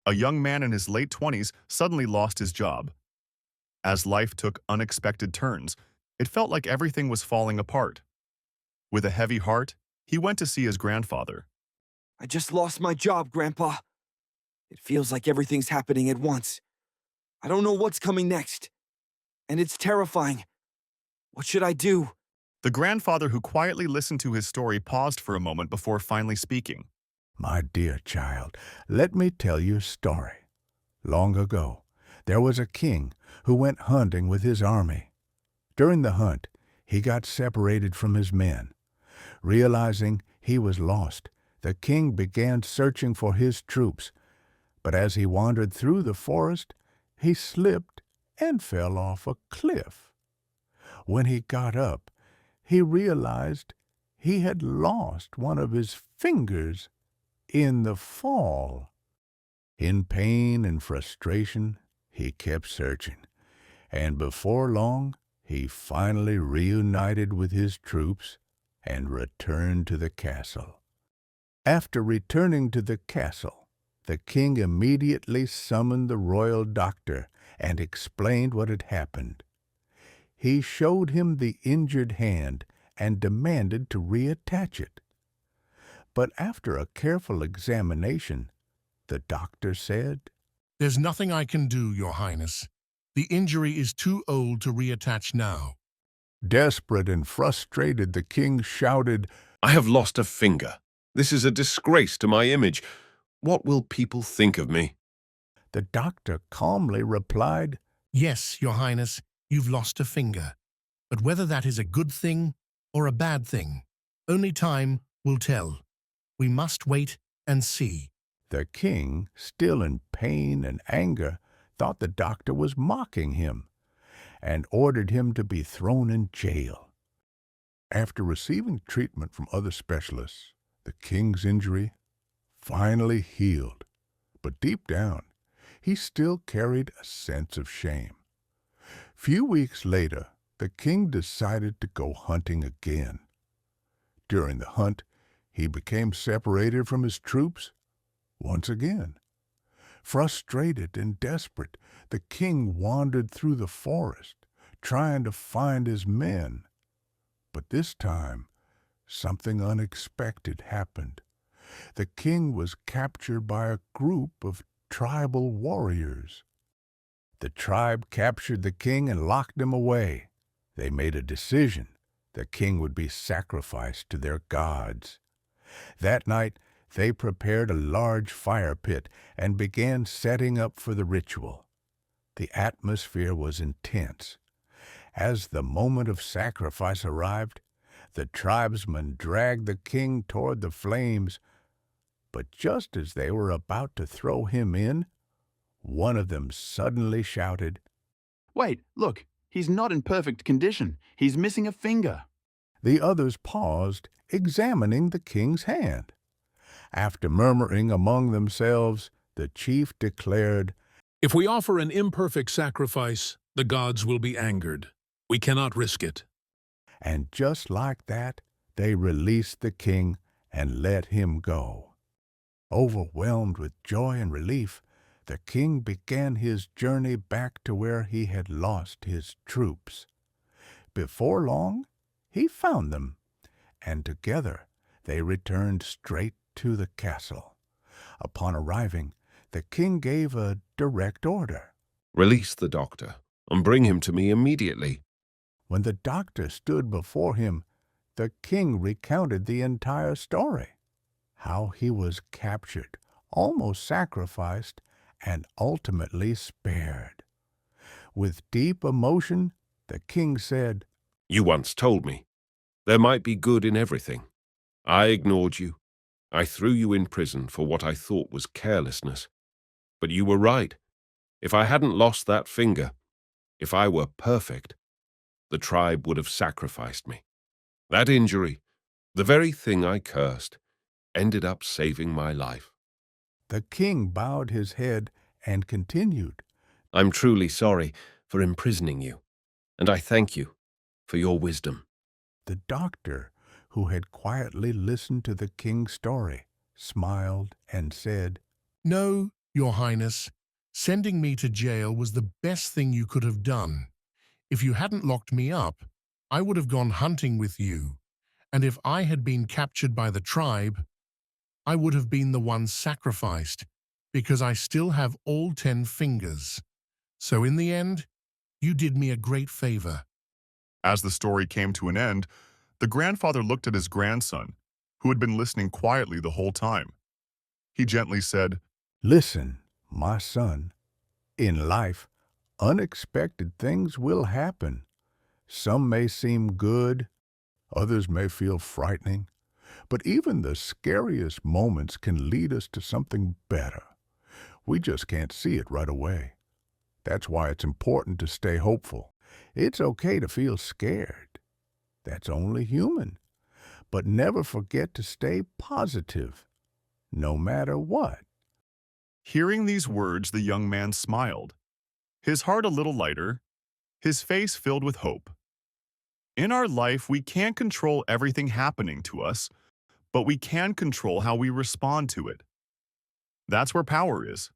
A young man in his late 20s suddenly lost his job. As life took unexpected turns, it felt like everything was falling apart. With a heavy heart, he went to see his grandfather. I just lost my job, Grandpa. It feels like everything's happening at once. I don't know what's coming next. And it's terrifying. What should I do? The grandfather who quietly listened to his story paused for a moment before finally speaking. My dear child, let me tell you a story. Long ago, there was a king who went hunting with his army. During the hunt, he got separated from his men. Realizing he was lost, the king began searching for his troops, but as he wandered through the forest, he slipped and fell off a cliff. When he got up, he realized he had lost one of his fingers in the fall. In pain and frustration, he kept searching, and before long, he finally reunited with his troops and returned to the castle. After returning to the castle, the king immediately summoned the royal doctor and explained what had happened. He showed him the injured hand and demanded to reattach it. But after a careful examination, the doctor said, "There's nothing I can do, Your Highness. The injury is too old to reattach now." Desperate and frustrated, the king shouted, I have lost a finger. This is a disgrace to my image. What will people think of me? The doctor calmly replied, "Yes, Your Highness, you've lost a finger. But whether that is a good thing or a bad thing, only time will tell. We must wait and see." The king, still in pain and anger, thought the doctor was mocking him and ordered him to be thrown in jail. After receiving treatment from other specialists, the king's injury finally healed, but deep down, he still carried a sense of shame. Few weeks later, the king decided to go hunting again. During the hunt, he became separated from his troops once again. Frustrated and desperate, the king wandered through the forest, trying to find his men. But this time, something unexpected happened. The king was captured by a group of tribal warriors. The tribe captured the king and locked him away. They made a decision. The king would be sacrificed to their gods. That night, they prepared a large fire pit and began setting up for the ritual. The atmosphere was intense. As the moment of sacrifice arrived, the tribesmen dragged the king toward the flames, but just as they were about to throw him in, one of them suddenly shouted, "Wait, look, he's not in perfect condition. He's missing a finger." The others paused, examining the king's hand. After murmuring among themselves, the chief declared, "If we offer an imperfect sacrifice, the gods will be angered. We cannot risk it." And just like that, they released the king and let him go. Overwhelmed with joy and relief, the king began his journey back to where he had lost his troops. Before long, he found them, and together they returned straight to the castle. Upon arriving, the king gave a direct order. Release the doctor and bring him to me immediately. When the doctor stood before him, the king recounted the entire story. How he was captured, almost sacrificed, and ultimately spared. With deep emotion, the king said, You once told me there might be good in everything. I ignored you. I threw you in prison for what I thought was carelessness. But you were right. If I hadn't lost that finger, if I were perfect, the tribe would have sacrificed me. That injury, the very thing I cursed, ended up saving my life. The king bowed his head and continued, I'm truly sorry for imprisoning you, and I thank you for your wisdom. The doctor, who had quietly listened to the king's story, smiled and said, "No, Your Highness, sending me to jail was the best thing you could have done. If you hadn't locked me up, I would have gone hunting with you, and if I had been captured by the tribe, I would have been the one sacrificed, because I still have all 10 fingers. So in the end, you did me a great favor. As the story came to an end, the grandfather looked at his grandson, who had been listening quietly the whole time. He gently said, Listen, my son, in life, unexpected things will happen. Some may seem good, others may feel frightening, but even the scariest moments can lead us to something better. We just can't see it right away. That's why it's important to stay hopeful. It's okay to feel scared. That's only human. But never forget to stay positive, no matter what. Hearing these words, the young man smiled, his heart a little lighter, his face filled with hope. In our life, we can't control everything happening to us, but we can control how we respond to it. That's where power is.